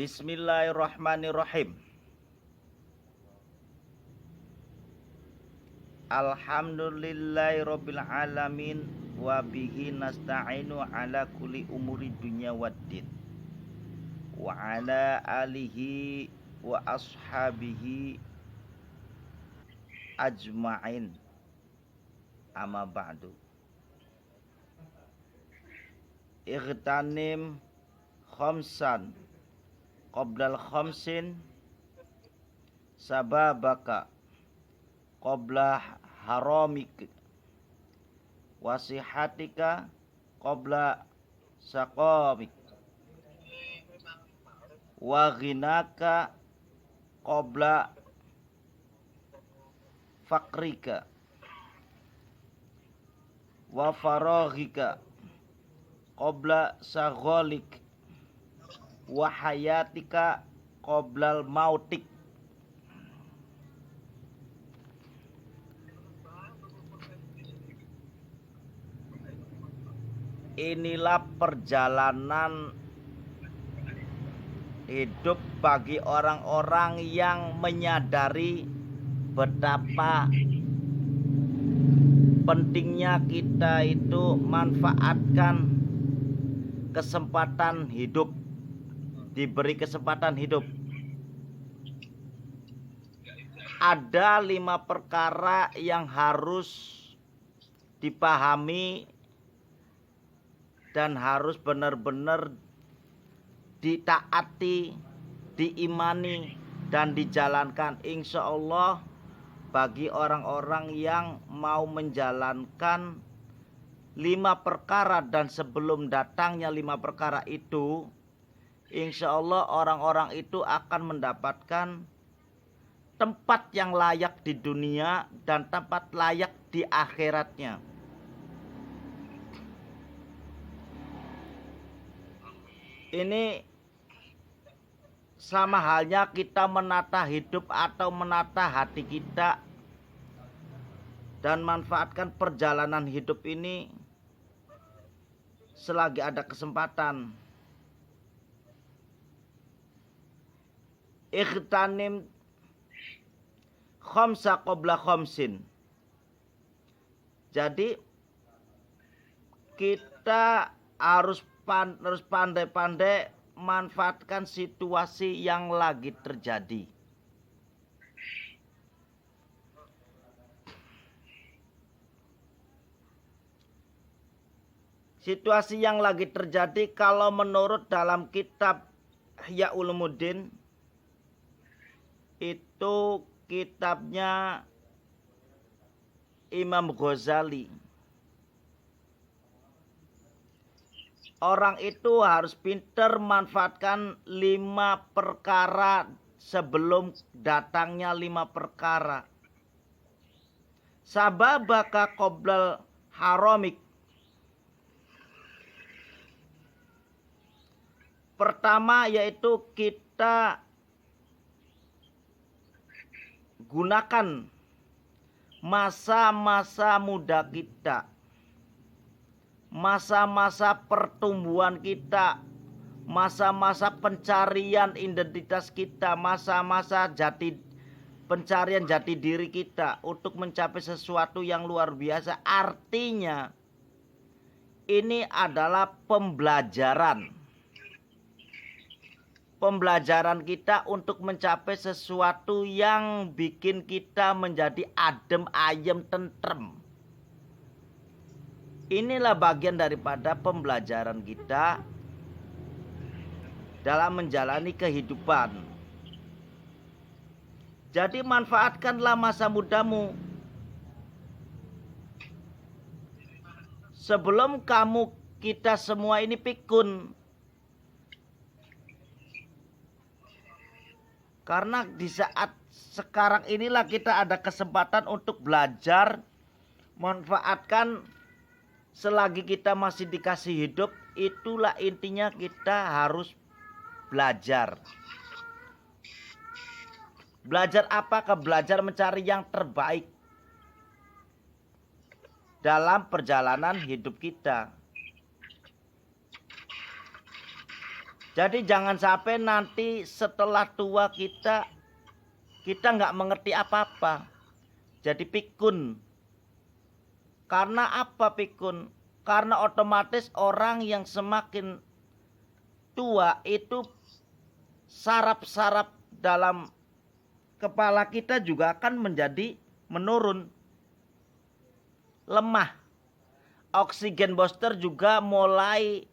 Bismillahirrahmanirrahim. Alhamdulillahirabbil alamin wa bihi nasta'inu ala kulli umuri dunya waddin. Wa ala alihi wa ashabihi ajma'in. Amma ba'du. Ightanim khamsan qoblal khamsin sababaka qabla haramik wasihatika qabla saqamik wa ghinaka qabla fakrika wa faraghika qabla sagholik wa hayatika qoblal mautik. Inilah perjalanan hidup bagi orang-orang yang menyadari betapa pentingnya kita itu manfaatkan kesempatan hidup, diberi kesempatan hidup. Ada 5 perkara yang harus dipahami dan harus benar-benar ditaati, diimani, dan dijalankan. Insya Allah bagi orang-orang yang mau menjalankan 5 perkara dan sebelum datangnya 5 perkara itu, insya Allah orang-orang itu akan mendapatkan tempat yang layak di dunia dan tempat layak di akhiratnya. Ini sama halnya kita menata hidup atau menata hati kita dan manfaatkan perjalanan hidup ini selagi ada kesempatan. Ightanim khamsa qabla khamsin. Jadi kita harus pandai-pandai manfaatkan situasi yang lagi terjadi. Situasi yang lagi terjadi kalau menurut dalam kitab Ihya Ulumuddin, itu kitabnya Imam Ghazali. Orang itu harus pintar manfaatkan 5 perkara sebelum datangnya 5 perkara. Sababaka qoblal haramik. Pertama yaitu kita gunakan masa-masa muda kita, masa-masa pertumbuhan kita, masa-masa pencarian identitas kita, masa-masa pencarian jati diri kita untuk mencapai sesuatu yang luar biasa. Artinya ini adalah pembelajaran kita untuk mencapai sesuatu yang bikin kita menjadi adem, ayem, tentrem. Inilah bagian daripada pembelajaran kita dalam menjalani kehidupan. Jadi manfaatkanlah masa mudamu. Sebelum kita semua ini pikun. Karena di saat sekarang inilah kita ada kesempatan untuk belajar, manfaatkan selagi kita masih dikasih hidup. Itulah intinya, kita harus belajar. Belajar apa? Belajar mencari yang terbaik dalam perjalanan hidup kita. Jadi jangan sampai nanti setelah tua kita nggak mengerti apa-apa. Jadi pikun. Karena apa pikun? Karena otomatis orang yang semakin tua itu saraf-saraf dalam kepala kita juga akan menjadi menurun. Lemah. Oksigen booster juga mulai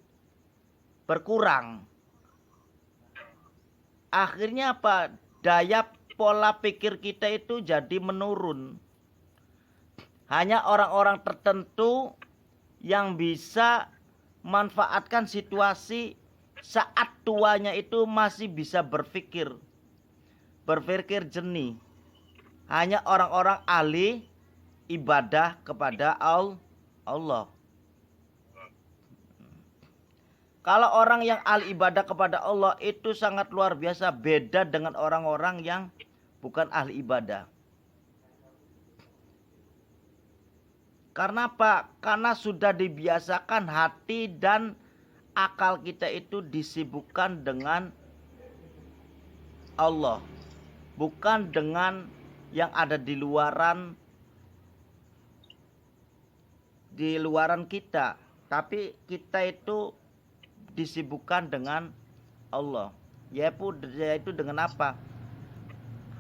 berkurang. Akhirnya apa? Daya pola pikir kita itu jadi menurun. Hanya orang-orang tertentu yang bisa manfaatkan situasi saat tuanya itu masih bisa berpikir jernih. Hanya orang-orang ahli ibadah kepada Allah. Kalau orang yang ahli ibadah kepada Allah itu sangat luar biasa, beda dengan orang-orang yang bukan ahli ibadah. Karena apa? Karena sudah dibiasakan hati dan akal kita itu disibukkan dengan Allah. Bukan dengan yang ada di luaran kita. Tapi kita itu disibukkan dengan Allah. Yaitu dengan apa?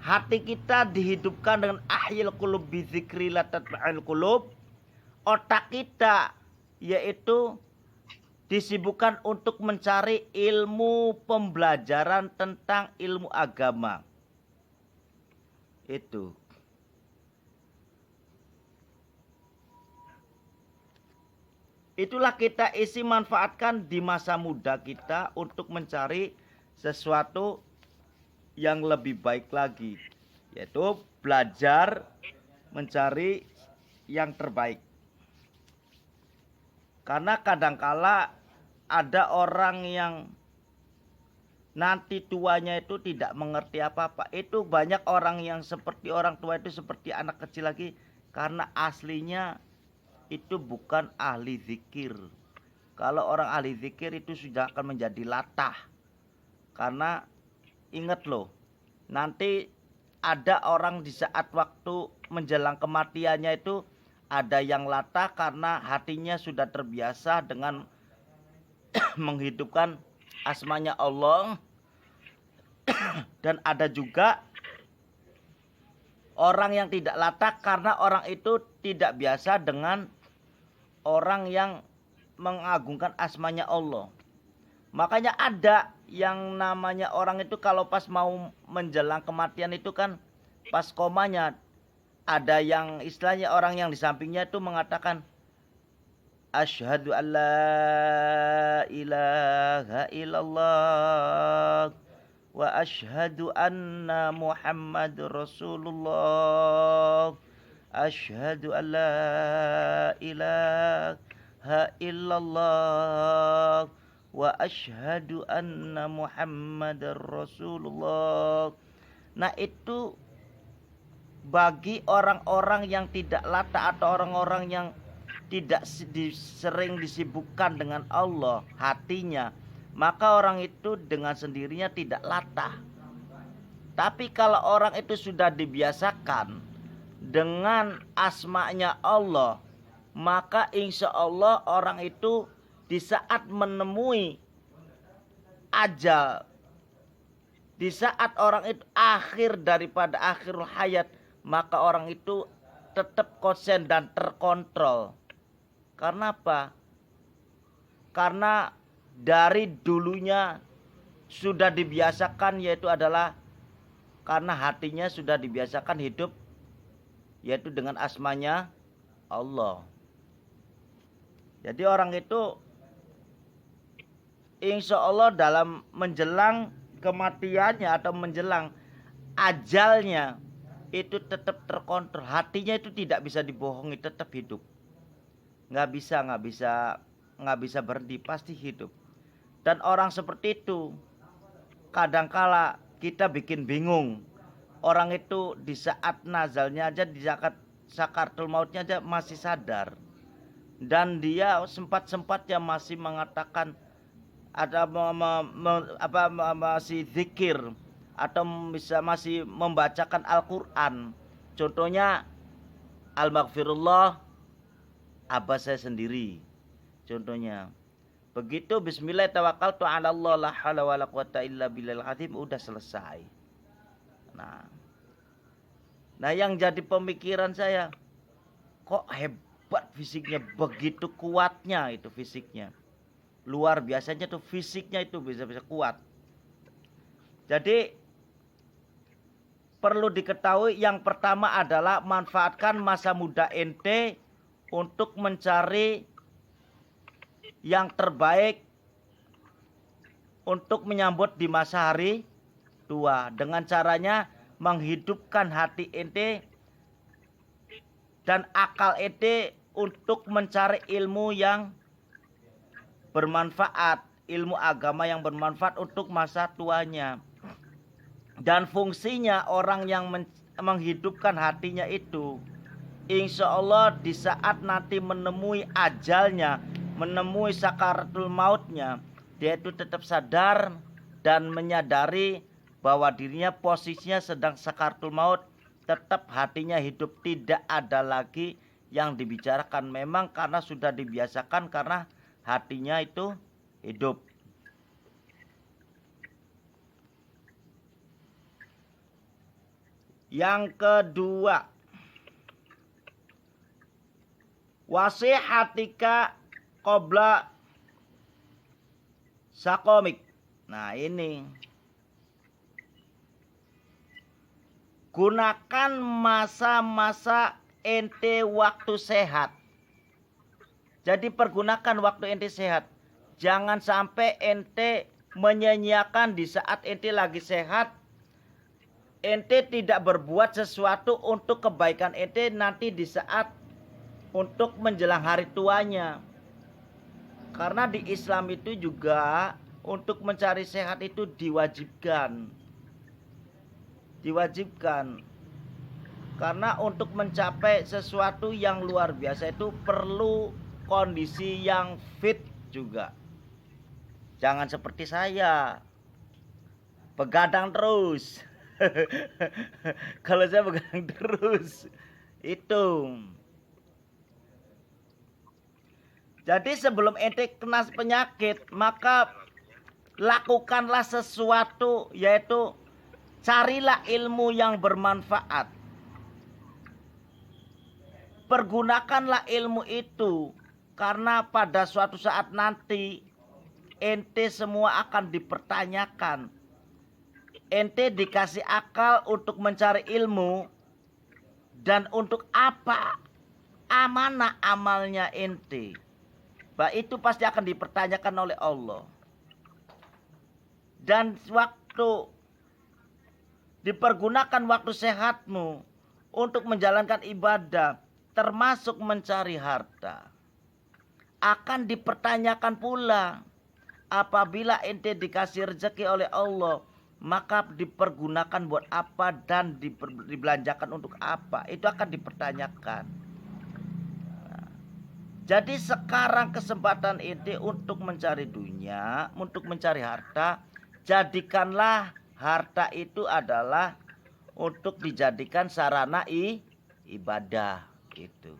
Hati kita dihidupkan dengan ahyil qulub bi dzikri la tatma'il qulub. Otak kita yaitu disibukkan untuk mencari ilmu pembelajaran tentang ilmu agama. Itu. Itulah kita isi manfaatkan di masa muda kita untuk mencari sesuatu yang lebih baik lagi. Yaitu belajar mencari yang terbaik. Karena kadangkala ada orang yang nanti tuanya itu tidak mengerti apa-apa. Itu banyak orang yang seperti orang tua itu seperti anak kecil lagi. Karena aslinya itu bukan ahli zikir. Kalau orang ahli zikir itu sudah akan menjadi latah. Karena ingat loh, nanti ada orang di saat waktu menjelang kematiannya itu ada yang latah karena hatinya sudah terbiasa dengan menghidupkan asmanya Allah. Dan ada juga orang yang tidak latah karena orang itu tidak biasa dengan orang yang mengagungkan asmanya Allah. Makanya ada yang namanya orang itu kalau pas mau menjelang kematian itu kan pas komanya, ada yang istilahnya orang yang di sampingnya itu mengatakan asyhadu alla ilaha illallah wa asyhadu anna Muhammadur Rasulullah. Asyhadu alla ilaha illallah wa asyhadu anna Muhammadar Rasulullah. Nah, itu bagi orang-orang yang tidak latah atau orang-orang yang tidak sering disibukkan dengan Allah hatinya, maka orang itu dengan sendirinya tidak latah. Tapi kalau orang itu sudah dibiasakan dengan asmanya Allah, maka insya Allah orang itu di saat menemui ajal, di saat orang itu akhir daripada akhirul hayat, maka orang itu tetap konsen dan terkontrol. Karena apa? Karena dari dulunya sudah dibiasakan, yaitu adalah karena hatinya sudah dibiasakan hidup yaitu dengan asmanya Allah. Jadi orang itu insya Allah dalam menjelang kematiannya atau menjelang ajalnya itu tetap terkontrol. Hatinya itu tidak bisa dibohongi, tetap hidup. Nggak bisa berhenti, pasti hidup. Dan orang seperti itu kadangkala kita bikin bingung. Orang itu di saat nazalnya aja, di saat sakaratul mautnya aja masih sadar. Dan dia sempat-sempatnya masih mengatakan ada masih zikir atau bisa masih membacakan Al-Qur'an. Contohnya Al-Maghfirullah abah saya sendiri. Contohnya. Begitu bismillah tawakkaltu 'ala Allah la haula wala quwata illa billahil azim udah selesai. Nah, yang jadi pemikiran saya, kok hebat fisiknya, begitu kuatnya itu fisiknya. Luar biasanya tuh fisiknya itu bisa kuat. Jadi perlu diketahui yang pertama adalah manfaatkan masa muda ente untuk mencari yang terbaik untuk menyambut di masa hari tua. Dengan caranya menghidupkan hati ente dan akal ente untuk mencari ilmu yang bermanfaat, ilmu agama yang bermanfaat untuk masa tuanya. Dan fungsinya orang yang menghidupkan hatinya itu, insya Allah di saat nanti menemui ajalnya, menemui sakaratul mautnya, dia itu tetap sadar dan menyadari bahwa dirinya posisinya sedang sakaratul maut, tetap hatinya hidup, tidak ada lagi yang dibicarakan. Memang karena sudah dibiasakan, karena hatinya itu hidup. Yang kedua, wasihatika qabla sakomik. Nah ini, gunakan masa-masa ente waktu sehat. Jadi pergunakan waktu ente sehat. Jangan sampai ente menyanyiakan di saat ente lagi sehat. Ente tidak berbuat sesuatu untuk kebaikan ente nanti di saat untuk menjelang hari tuanya. Karena di Islam itu juga untuk mencari sehat itu diwajibkan. Diwajibkan. Karena untuk mencapai sesuatu yang luar biasa itu perlu kondisi yang fit juga. Jangan seperti saya, begadang terus. Kalau saya begadang terus itu. Jadi sebelum ente kena penyakit, maka lakukanlah sesuatu, yaitu carilah ilmu yang bermanfaat. Pergunakanlah ilmu itu, karena pada suatu saat nanti ente semua akan dipertanyakan. Ente dikasih akal untuk mencari ilmu, dan untuk apa amanah amalnya ente. Bah, itu pasti akan dipertanyakan oleh Allah. Dan waktu dipergunakan waktu sehatmu untuk menjalankan ibadah, termasuk mencari harta, akan dipertanyakan pula. Apabila ente dikasih rezeki oleh Allah, maka dipergunakan buat apa dan dibelanjakan untuk apa, itu akan dipertanyakan. Jadi sekarang kesempatan ente untuk mencari dunia, untuk mencari harta, jadikanlah harta itu adalah untuk dijadikan sarana ibadah gitu.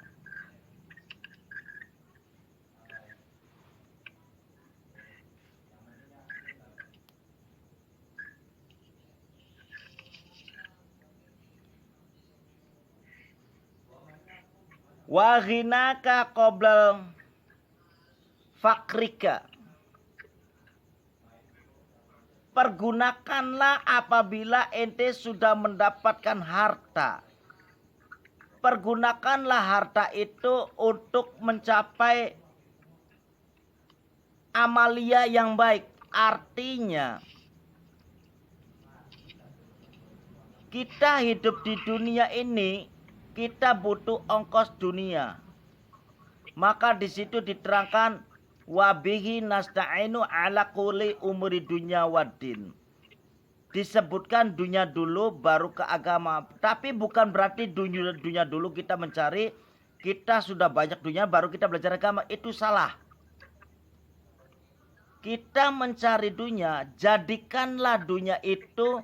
Wa ghinaka qoblal fakrika. Pergunakanlah apabila ente sudah mendapatkan harta. Pergunakanlah harta itu untuk mencapai amalia yang baik. Artinya, kita hidup di dunia ini, kita butuh ongkos dunia. Maka di situ diterangkan wabihi nasta'inu ala kulli umuri dunya waddin. Disebutkan dunia dulu baru ke agama. Tapi bukan berarti dunia dulu kita mencari, kita sudah banyak dunia baru kita belajar agama. Itu salah. kita mencari dunia, jadikanlah dunia itu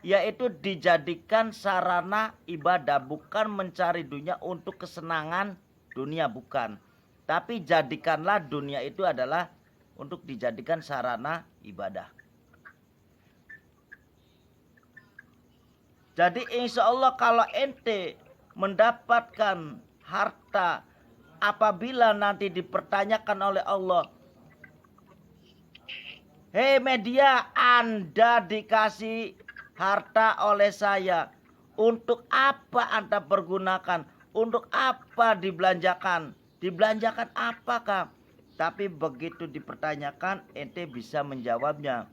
yaitu dijadikan sarana ibadah, bukan mencari dunia untuk kesenangan dunia, bukan. Tapi jadikanlah dunia itu adalah untuk dijadikan sarana ibadah. Jadi insya Allah kalau ente mendapatkan harta, apabila nanti dipertanyakan oleh Allah, hei media, Anda dikasih harta oleh saya, untuk apa Anda pergunakan? Untuk apa dibelanjakan? Dibelanjakan apakah? Tapi begitu dipertanyakan, ente bisa menjawabnya.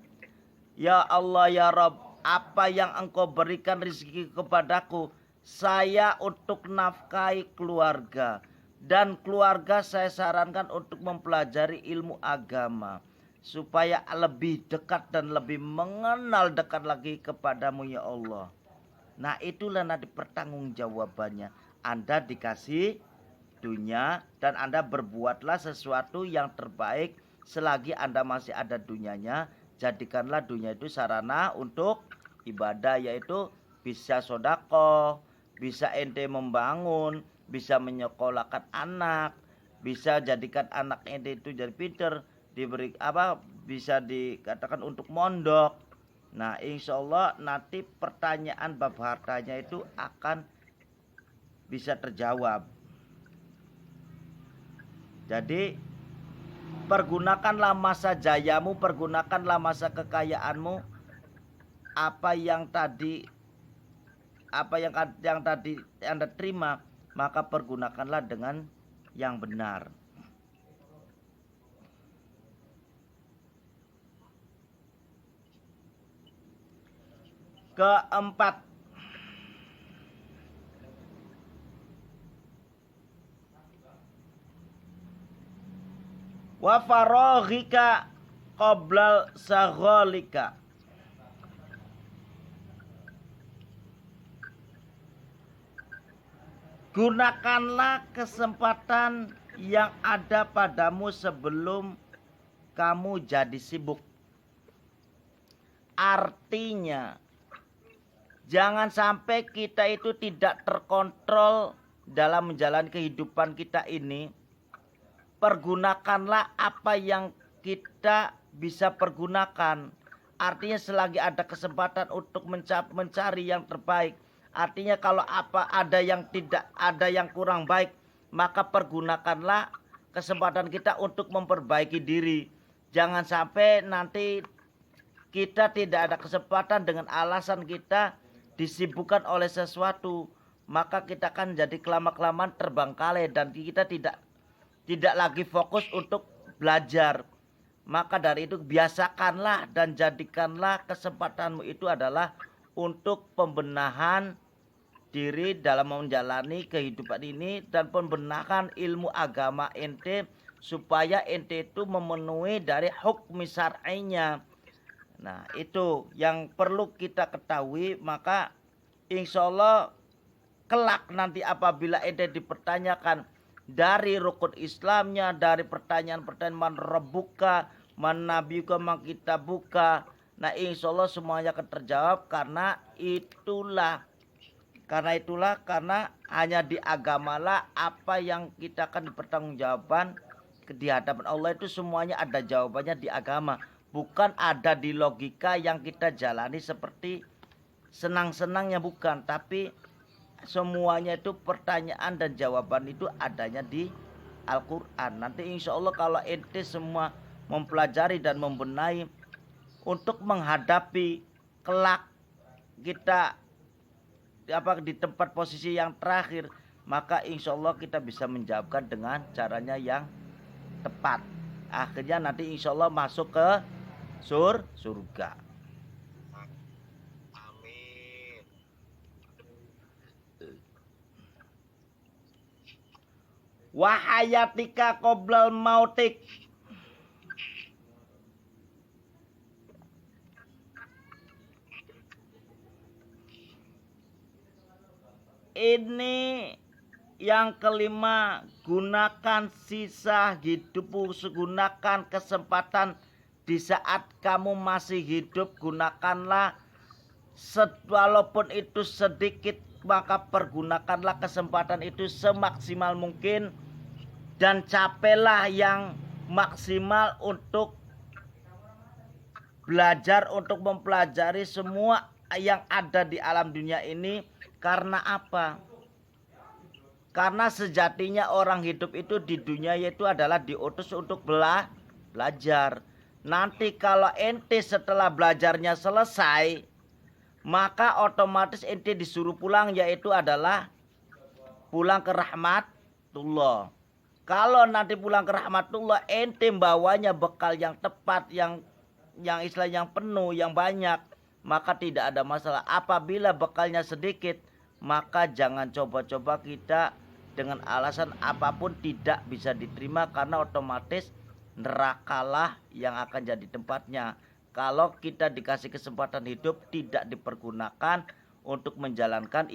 Ya Allah ya Rabb, apa yang engkau berikan rezeki kepadaku, saya untuk nafkahi keluarga. Dan keluarga saya sarankan untuk mempelajari ilmu agama, supaya lebih dekat dan lebih mengenal dekat lagi kepadamu ya Allah. Nah itulah nanti pertanggungjawabannya. Anda dikasih dunia dan Anda berbuatlah sesuatu yang terbaik selagi Anda masih ada dunianya. Jadikanlah dunia itu sarana untuk ibadah, yaitu bisa sodako, bisa ente membangun, bisa menyekolahkan anak, bisa jadikan anak ente itu jadi pinter, diberi apa, bisa dikatakan untuk mondok. Nah insya Allah nanti pertanyaan bab hartanya itu akan bisa terjawab. Jadi pergunakanlah masa jayamu, pergunakanlah masa kekayaanmu, apa yang tadi Anda terima, maka pergunakanlah dengan yang benar. Keempat, wa faraghika qoblal sagholika. Gunakanlah kesempatan yang ada padamu sebelum kamu jadi sibuk. Artinya, jangan sampai kita itu tidak terkontrol dalam menjalani kehidupan kita ini. Pergunakanlah apa yang kita bisa pergunakan. Artinya selagi ada kesempatan untuk mencari yang terbaik. Artinya kalau ada yang tidak, ada yang kurang baik, maka pergunakanlah kesempatan kita untuk memperbaiki diri. Jangan sampai nanti kita tidak ada kesempatan dengan alasan kita disibukkan oleh sesuatu, maka kita akan jadi kelama-kelamaan terbengkalai dan kita tidak lagi fokus untuk belajar. Maka dari itu biasakanlah dan jadikanlah kesempatanmu itu adalah untuk pembenahan diri dalam menjalani kehidupan ini dan pembenahan ilmu agama ente, supaya ente itu memenuhi dari hukum syar'inya. Nah itu yang perlu kita ketahui. Maka insya Allah kelak nanti apabila ente dipertanyakan dari rukun Islamnya, dari pertanyaan-pertanyaan man rabbuka, man nabiyuka, man kitabuka, nah insya Allah semuanya akan terjawab. Karena itulah hanya di agamalah apa yang kita akan dipertanggungjawabkan di hadapan Allah, itu semuanya ada jawabannya di agama. Bukan ada di logika yang kita jalani seperti senang-senangnya, bukan. Tapi semuanya itu pertanyaan dan jawaban itu adanya di Al-Quran. Nanti insya Allah kalau ente semua mempelajari dan membenahi untuk menghadapi kelak kita di tempat posisi yang terakhir, maka insya Allah kita bisa menjawabkan dengan caranya yang tepat. Akhirnya nanti insya Allah masuk ke surga. Amin. Wahayatika qoblal mautik. Ini yang kelima, gunakan sisa hidupmu, gunakan kesempatan di saat kamu masih hidup, gunakanlah walaupun itu sedikit, maka pergunakanlah kesempatan itu semaksimal mungkin dan capailah yang maksimal untuk belajar, untuk mempelajari semua yang ada di alam dunia ini. Karena apa? Karena sejatinya orang hidup itu di dunia yaitu adalah diutus untuk belajar. Nanti kalau ente setelah belajarnya selesai, maka otomatis ente disuruh pulang, yaitu adalah pulang ke rahmatullah. Kalau nanti pulang ke rahmatullah, ente bawanya bekal yang tepat, yang istilah yang penuh, yang banyak, maka tidak ada masalah. Apabila bekalnya sedikit, maka jangan coba-coba kita dengan alasan apapun tidak bisa diterima, karena otomatis nerakalah yang akan jadi tempatnya. Kalau kita dikasih kesempatan hidup tidak dipergunakan untuk menjalankan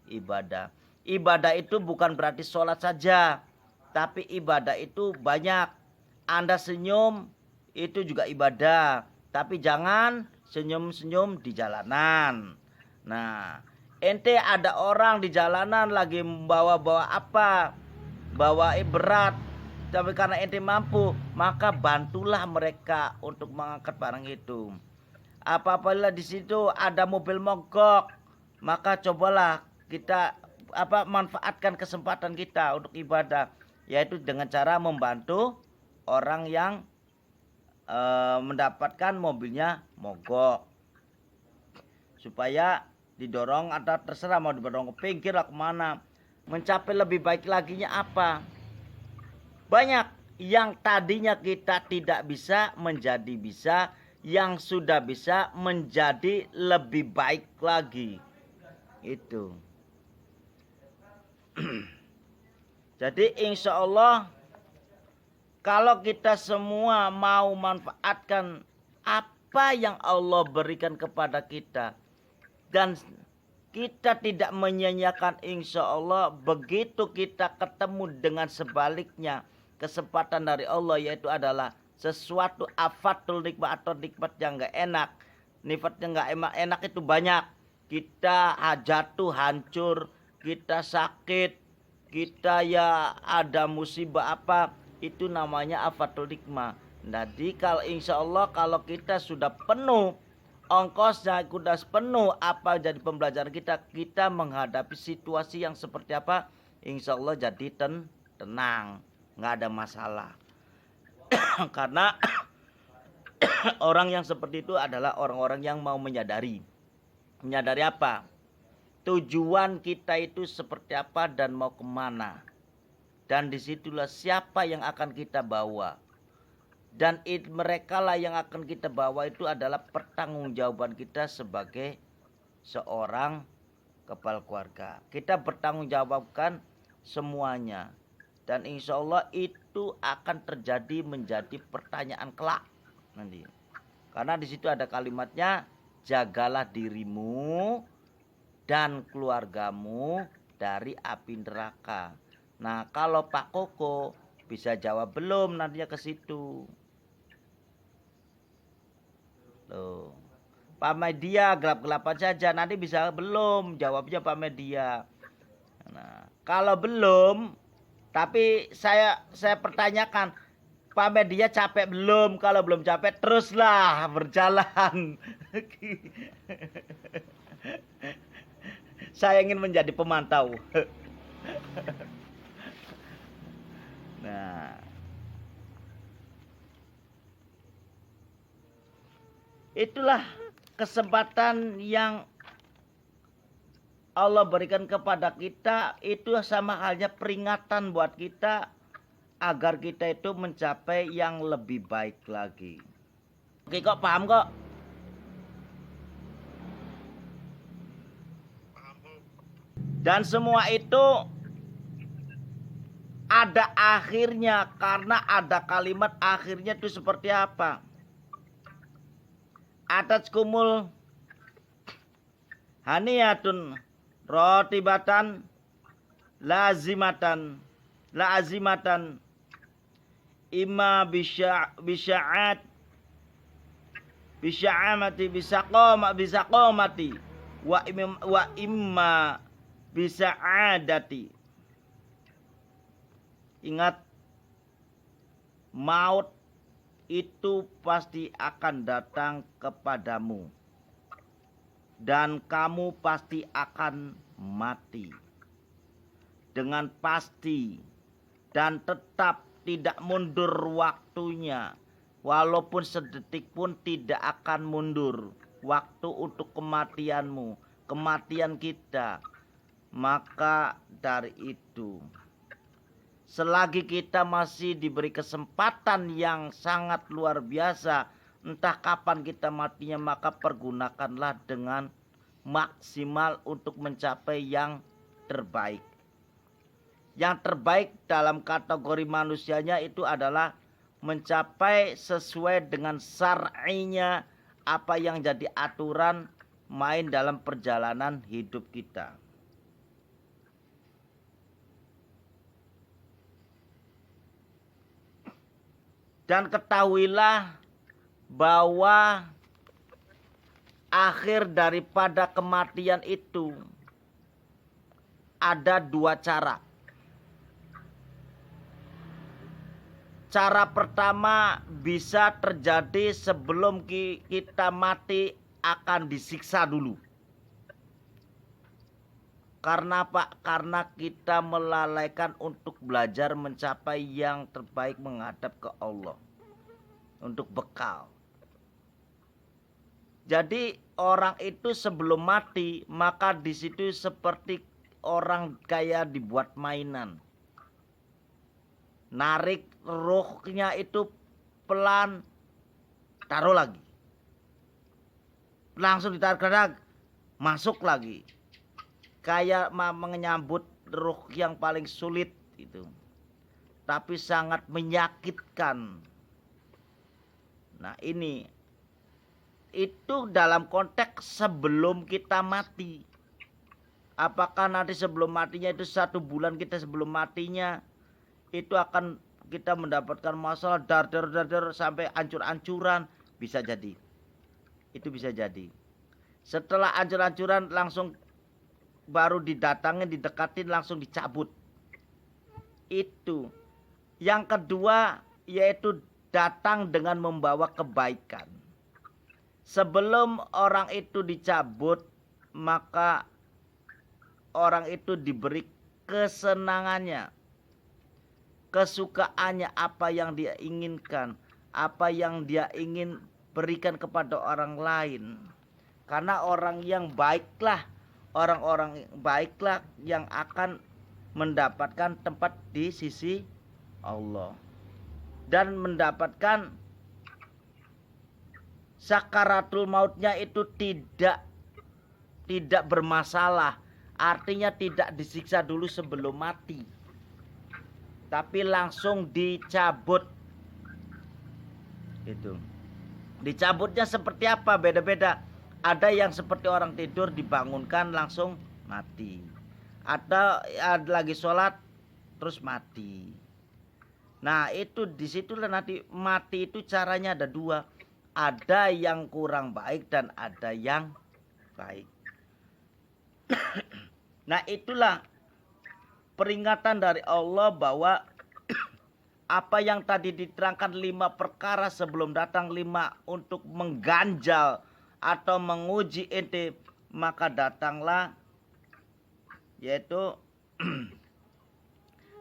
ibadah. Ibadah itu bukan berarti sholat saja, tapi ibadah itu banyak. Anda senyum itu juga ibadah, tapi jangan senyum-senyum di jalanan. Nah, ente ada orang di jalanan lagi bawa apa, bawa berat, tapi karena ente mampu, maka bantulah mereka untuk mengangkat barang itu. Apabila di situ ada mobil mogok, maka cobalah kita manfaatkan kesempatan kita untuk ibadah, yaitu dengan cara membantu orang yang mendapatkan mobilnya mogok, supaya didorong atau terserah mau didorong ke pinggir atau kemana, mencapai lebih baik laginya apa. Banyak yang tadinya kita tidak bisa menjadi bisa, yang sudah bisa menjadi lebih baik lagi. Itu. Jadi insya Allah kalau kita semua mau manfaatkan apa yang Allah berikan kepada kita, dan kita tidak menyia-nyiakan, insya Allah begitu kita ketemu dengan sebaliknya kesempatan dari Allah, yaitu adalah sesuatu afatul nikmat atau nikmat yang gak enak, nikmatnya gak enak itu banyak. Kita jatuh hancur, kita sakit, kita ya ada musibah apa, itu namanya afatul nikmat. Jadi kalau insya Allah kalau kita sudah penuh ongkosnya, sudah penuh apa jadi pembelajaran kita menghadapi situasi yang seperti apa, insya Allah jadi tenang, nggak ada masalah. Karena orang yang seperti itu adalah orang-orang yang mau menyadari apa tujuan kita itu seperti apa dan mau kemana, dan disitulah siapa yang akan kita bawa. Dan mereka lah yang akan kita bawa itu adalah pertanggungjawaban kita sebagai seorang kepala keluarga. Kita bertanggungjawabkan semuanya. Dan insya Allah itu akan terjadi menjadi pertanyaan kelak nanti. Karena di situ ada kalimatnya, jagalah dirimu dan keluargamu dari api neraka. Nah, kalau Pak Koko bisa jawab belum nantinya ke situ. Loh. Pak Media gelap-gelapan saja, nanti bisa belum jawabnya Pak Media. Nah, kalau belum, tapi saya pertanyakan, Pak Media capek belum? Kalau belum capek, teruslah berjalan. Saya ingin menjadi pemantau. Nah, itulah kesempatan yang Allah berikan kepada kita. Itu sama halnya peringatan buat kita agar kita itu mencapai yang lebih baik lagi. Oke kok, paham kok? Dan semua itu ada akhirnya, karena ada kalimat akhirnya itu seperti apa? Atas kumul haniyatun rotibatan lazimatan imma bisya'at bisya'amati bisaqomati wa imma bisa'adati. Ingat, maut itu pasti akan datang kepadamu dan kamu pasti akan mati dengan pasti dan tetap tidak mundur waktunya. Walaupun sedetik pun tidak akan mundur waktu untuk kematianmu, kematian kita. Maka dari itu, selagi kita masih diberi kesempatan yang sangat luar biasa, entah kapan kita matinya, maka pergunakanlah dengan maksimal untuk mencapai yang terbaik. Yang terbaik dalam kategori manusianya itu adalah mencapai sesuai dengan syar'inya apa yang jadi aturan main dalam perjalanan hidup kita. Dan ketahuilah bahwa akhir daripada kematian itu ada dua cara. Cara pertama bisa terjadi sebelum kita mati, akan disiksa dulu. Karena apa? Karena kita melalaikan untuk belajar mencapai yang terbaik menghadap ke Allah. Untuk bekal. Jadi orang itu sebelum mati, maka di situ seperti orang kayak dibuat mainan. Narik ruhnya itu pelan, taruh lagi. Langsung ditarik, masuk lagi. Kayak menyambut ruh yang paling sulit itu. Tapi sangat menyakitkan. Nah ini, itu dalam konteks sebelum kita mati. Apakah nanti sebelum matinya itu 1 bulan kita sebelum matinya, itu akan kita mendapatkan masalah dar sampai ancur-ancuran, bisa jadi. Itu bisa jadi. Setelah ancur-ancuran langsung baru didatangin, didekatin, langsung dicabut. Itu. Yang kedua yaitu datang dengan membawa kebaikan. Sebelum orang itu dicabut, maka orang itu diberi kesenangannya, kesukaannya, apa yang dia inginkan, apa yang dia ingin berikan kepada orang lain. Karena orang yang baiklah, orang-orang baiklah yang akan mendapatkan tempat di sisi Allah dan mendapatkan sakaratul mautnya itu tidak bermasalah. Artinya tidak disiksa dulu sebelum mati, tapi langsung dicabut. Itu. Dicabutnya seperti apa? Beda-beda. Ada yang seperti orang tidur dibangunkan langsung mati. Ada lagi sholat terus mati. Nah itu disitulah nanti mati itu caranya ada dua. Ada yang kurang baik dan ada yang baik. Nah itulah peringatan dari Allah bahwa apa yang tadi diterangkan 5 perkara sebelum datang 5 untuk mengganjal atau menguji ente, maka datanglah yaitu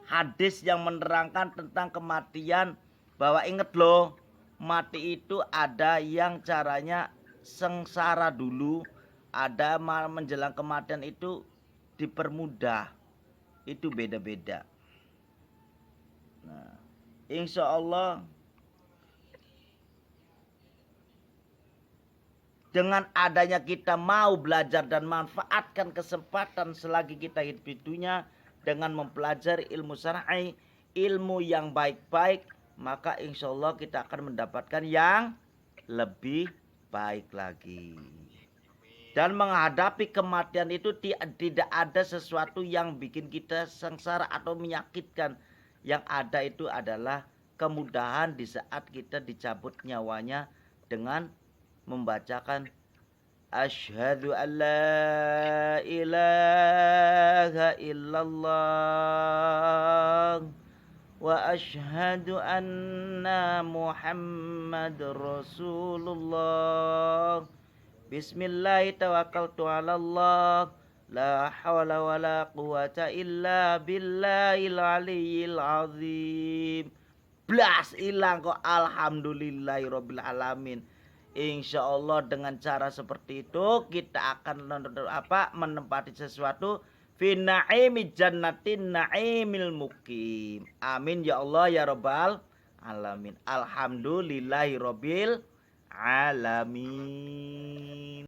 hadis yang menerangkan tentang kematian, bahwa ingat loh, mati itu ada yang caranya sengsara dulu, ada menjelang kematian itu dipermudah. Itu beda-beda. Nah, insya Allah dengan adanya kita mau belajar dan manfaatkan kesempatan selagi kita hidup di dunia dengan mempelajari ilmu syar'i, ilmu yang baik-baik, maka insya Allah kita akan mendapatkan yang lebih baik lagi. Dan menghadapi kematian itu tidak ada sesuatu yang bikin kita sengsara atau menyakitkan. Yang ada itu adalah kemudahan di saat kita dicabut nyawanya dengan membacakan asyhadu an la ilaha illallah wa asyhadu anna Muhammadar Rasulullah. Bismillah tawakkaltu 'alallah la haula wala quwata illa billahil aliyyil azim. Blas ilang kok, alhamdulillahirabbil alamin. Insyaallah dengan cara seperti itu kita akan menempati sesuatu fi naimi jannatin naimil mukim. Amin ya Allah ya rabbal alamin. Alhamdulillahirabbil alamin.